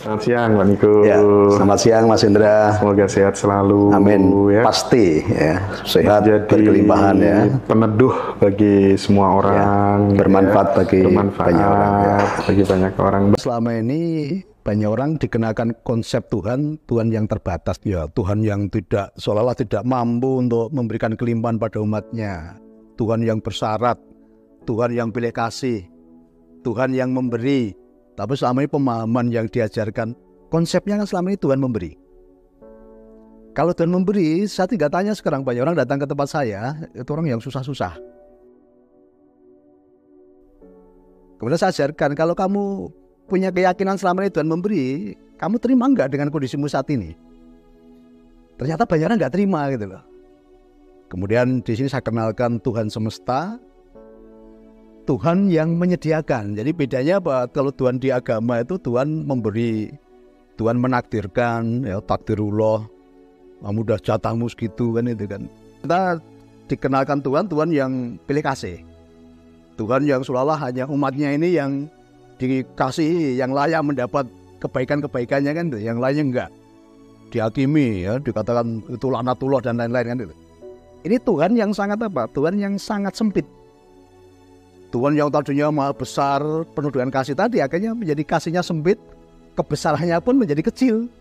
Selamat siang, Pak Niko. Ya, selamat siang Mas Indra. Semoga sehat selalu. Amin. Ya. Pasti ya, sehat Jadi berkelimpahan ya. Peneduh bagi semua orang. Bermanfaat bagi banyak orang. Ya. Bagi banyak orang. Selama ini banyak orang dikenakan konsep Tuhan yang terbatas. Ya, Tuhan yang seolah-olah tidak mampu untuk memberikan kelimpahan pada umatnya. Tuhan yang bersyarat, Tuhan yang pilih kasih, Tuhan yang memberi. Tapi selama ini pemahaman yang diajarkan, konsepnya kan selama ini Tuhan memberi. Kalau Tuhan memberi, saya tidak tanya sekarang banyak orang datang ke tempat saya, itu orang yang susah-susah. Kemudian saya ajarkan, kalau kamu punya keyakinan selama ini Tuhan memberi, kamu terima enggak dengan kondisimu saat ini? Ternyata banyak orang enggak terima gitu loh. Kemudian di sini saya kenalkan Tuhan semesta, Tuhan yang menyediakan. Jadi bedanya apa? Kalau Tuhan di agama itu Tuhan memberi, Tuhan menakdirkan, ya takdirullah. Kamu udah jatahmu segitu kan itu kan. Kita dikenalkan Tuhan yang pilih kasih. Tuhan yang seolah-olah hanya umatnya ini yang dikasihi, yang layak mendapat kebaikan-kebaikannya kan itu, yang lainnya enggak. Dihakimi ya, dikatakan itu laknatullah dan lain-lain kan itu. Ini Tuhan yang sangat apa? Tuhan yang sangat sempit. Tuhan yang tadinya maha besar, penuh dengan kasih tadi akhirnya menjadi kasihnya sempit, kebesarannya pun menjadi kecil.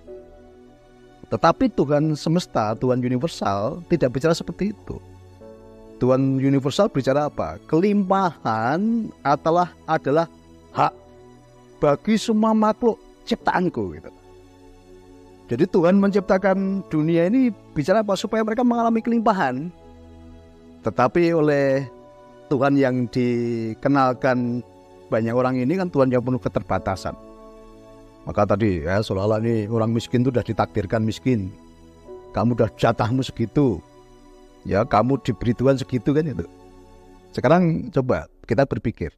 Tetapi Tuhan semesta, Tuhan universal tidak bicara seperti itu. Tuhan universal bicara apa? Kelimpahan adalah hak bagi semua makhluk ciptaanku. Gitu. Jadi Tuhan menciptakan dunia ini bicara apa? Supaya mereka mengalami kelimpahan. Tetapi oleh Tuhan yang dikenalkan banyak orang ini kan Tuhan yang penuh keterbatasan. Maka tadi ya seolah-olah ini orang miskin itu sudah ditakdirkan miskin. Kamu udah jatahmu segitu. Ya kamu diberi Tuhan segitu kan itu. Sekarang coba kita berpikir.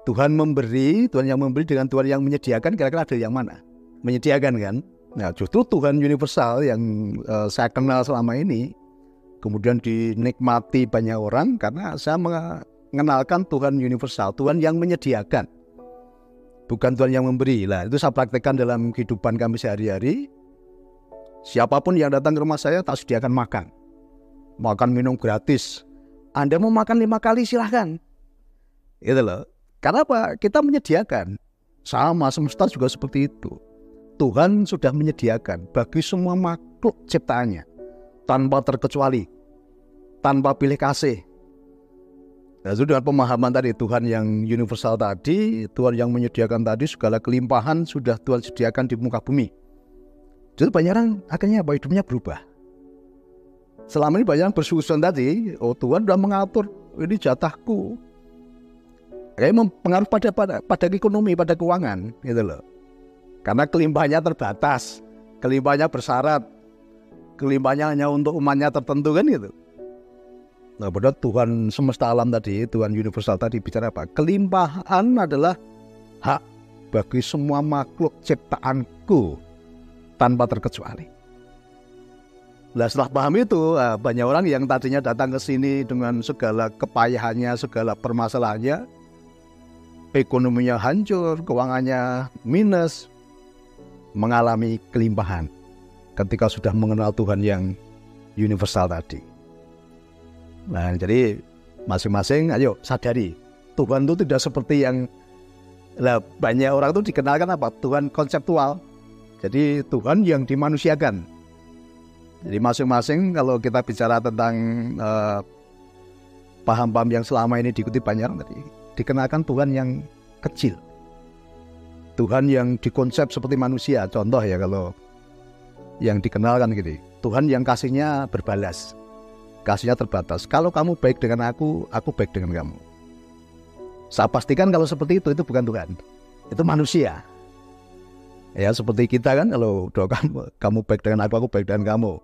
Tuhan memberi, Tuhan yang memberi dengan Tuhan yang menyediakan, kira-kira ada yang mana? Menyediakan kan? Nah justru Tuhan universal yang saya kenal selama ini kemudian dinikmati banyak orang karena saya mengenalkan Tuhan universal, Tuhan yang menyediakan, bukan Tuhan yang memberi. Lah itu saya praktekkan dalam kehidupan kami sehari-hari. Siapapun yang datang ke rumah saya tak sediakan makan minum gratis. Anda mau makan 5 kali silahkan. Gitu loh. Karena apa? Kita menyediakan. Sama semesta juga seperti itu. Tuhan sudah menyediakan bagi semua makhluk ciptaannya. Tanpa terkecuali, tanpa pilih kasih. Nah, itu dengan pemahaman tadi Tuhan yang universal tadi, Tuhan yang menyediakan tadi segala kelimpahan sudah Tuhan sediakan di muka bumi. Jadi banyak orang akhirnya apa? Hidupnya berubah. Selama ini banyak orang bersusun tadi, oh Tuhan sudah mengatur ini jatahku. Kayak mempengaruhi pada ekonomi, pada keuangan, gitu loh. Karena kelimpahannya terbatas, kelimpahannya bersyarat. Kelimpahannya hanya untuk umatnya tertentu kan gitu. Nah padahal Tuhan semesta alam tadi, Tuhan universal tadi bicara apa? Kelimpahan adalah hak bagi semua makhluk ciptaanku tanpa terkecuali. Nah setelah paham itu, banyak orang yang tadinya datang ke sini dengan segala kepayahannya, segala permasalahannya, ekonominya hancur, keuangannya minus, mengalami kelimpahan. Ketika sudah mengenal Tuhan yang universal tadi. Nah jadi masing-masing ayo sadari Tuhan itu tidak seperti yang banyak orang itu dikenalkan apa? Tuhan konseptual. Jadi Tuhan yang dimanusiakan. Jadi masing-masing kalau kita bicara tentang paham-paham yang selama ini diikuti banyak orang tadi, dikenalkan Tuhan yang kecil. Tuhan yang dikonsep seperti manusia. Contoh ya kalau yang dikenalkan gitu, Tuhan yang kasihnya berbalas, kasihnya terbatas. Kalau kamu baik dengan aku baik dengan kamu. Saya pastikan kalau seperti itu bukan Tuhan, itu manusia. Ya seperti kita kan, kalau kamu baik dengan aku baik dengan kamu.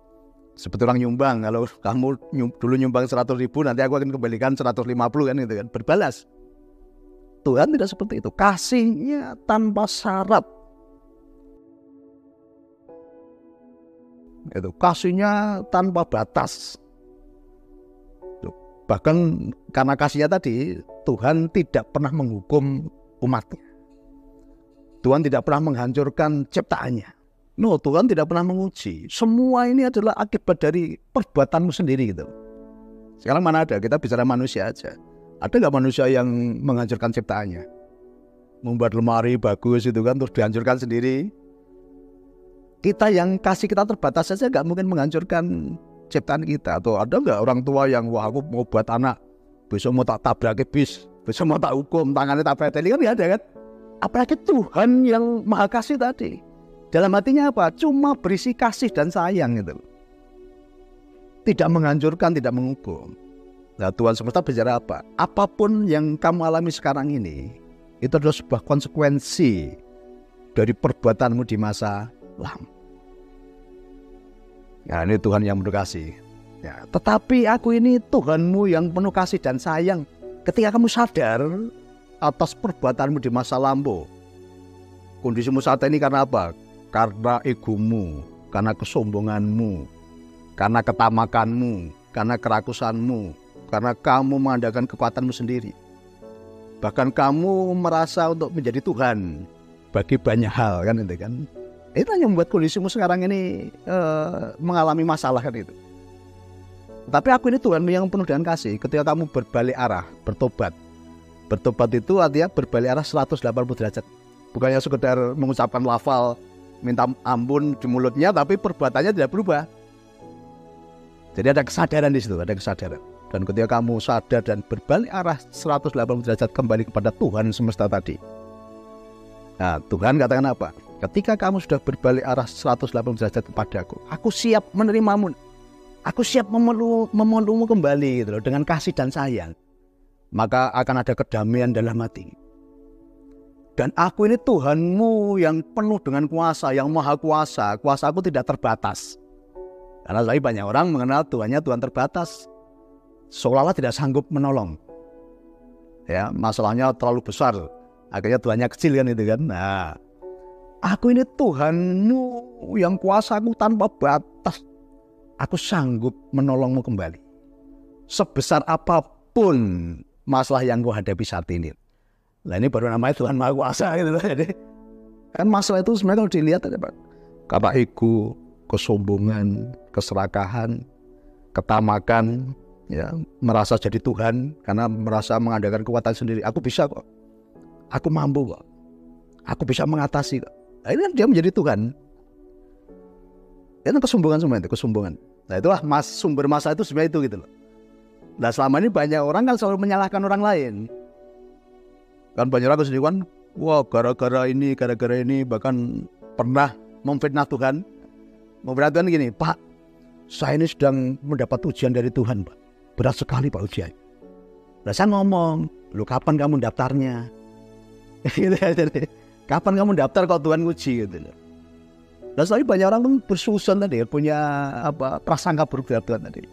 Seperti orang nyumbang, kalau kamu dulu nyumbang 100.000, nanti aku akan kembalikan 150 kan gitu kan, berbalas. Tuhan tidak seperti itu, kasihnya tanpa syarat. Itu kasihnya tanpa batas. Bahkan karena kasihnya tadi, Tuhan tidak pernah menghukum umatnya. Tuhan tidak pernah menghancurkan ciptaannya. No, Tuhan tidak pernah menguji. Semua ini adalah akibat dari perbuatanmu sendiri gitu. Sekarang mana ada, kita bicara manusia aja. Ada nggak manusia yang menghancurkan ciptaannya? Membuat lemari bagus itu kan, terus dihancurkan sendiri. Kita yang kasih kita terbatas saja nggak mungkin menghancurkan ciptaan kita. Atau ada nggak orang tua yang, wah aku mau buat anak, besok mau tak tabrak bis, besok mau tak hukum, tangannya tak preteli, kan nggak ada kan? Apalagi Tuhan yang maha kasih tadi. Dalam hatinya apa? Cuma berisi kasih dan sayang gitu. Tidak menghancurkan, tidak menghukum. Nah, Tuhan semesta bicara apa? Apapun yang kamu alami sekarang ini, itu adalah sebuah konsekuensi dari perbuatanmu di masa lalu. Nah, ini Tuhan yang penuh kasih. Ya, tetapi aku ini Tuhanmu yang penuh kasih dan sayang. Ketika kamu sadar atas perbuatanmu di masa lampau, kondisimu saat ini karena apa? Karena egomu, karena kesombonganmu, karena ketamakanmu, karena kerakusanmu, karena kamu mengandalkan kekuatanmu sendiri. Bahkan kamu merasa untuk menjadi Tuhan bagi banyak hal kan itu kan. Itu yang membuat kondisimu sekarang ini mengalami masalah kan itu. Tapi aku ini Tuhanmu yang penuh dengan kasih. Ketika kamu berbalik arah, bertobat. Bertobat itu artinya berbalik arah 180 derajat. Bukannya sekedar mengucapkan lafal, minta ampun di mulutnya, tapi perbuatannya tidak berubah. Jadi ada kesadaran di situ, ada kesadaran. Dan ketika kamu sadar dan berbalik arah 180 derajat kembali kepada Tuhan semesta tadi. Nah, Tuhan katakan apa? Ketika kamu sudah berbalik arah 180 derajat kepadaku, aku siap menerimamu. Aku siap memelukmu kembali gitu loh, dengan kasih dan sayang. Maka akan ada kedamaian dalam hati. Dan aku ini Tuhanmu yang penuh dengan kuasa, yang maha kuasa. Kuasaku tidak terbatas. Karena banyak orang mengenal Tuhannya Tuhan terbatas. Seolah-olah tidak sanggup menolong. Ya, masalahnya terlalu besar. Akhirnya Tuhannya kecil kan itu kan. Nah, aku ini Tuhanmu yang kuasaku tanpa batas. Aku sanggup menolongmu kembali. Sebesar apapun masalah yang kau hadapi saat ini. Nah, ini baru namanya Tuhan Maha Kuasa gitu loh. Jadi kan masalah itu sebenarnya kalau dilihat ada Pak. Karena ego, kesombongan, keserakahan, ketamakan, ya, merasa jadi Tuhan karena merasa mengandalkan kekuatan sendiri. Aku bisa kok. Aku mampu kok. Aku bisa mengatasi kok. Nah, ini kan dia menjadi Tuhan. Itu kesombongan semua itu, kesombongan. Nah, itulah sumber masalah itu sebenarnya itu gitu loh. Nah, selama ini banyak orang kan selalu menyalahkan orang lain. Kan banyak orang kesini kan, wah gara-gara ini, bahkan pernah memfitnah Tuhan. Memfitnah Tuhan gini, Pak, saya ini sedang mendapat ujian dari Tuhan, Pak. Berat sekali Pak ujian. Nah, saya ngomong, lu kapan kamu daftarnya? Gitu ya, jadi, kapan kamu daftar kalau Tuhan uji gitu loh. Dan selalu banyak orang bersusun tadi, punya prasangka buruk terhadap Tuhan tadi.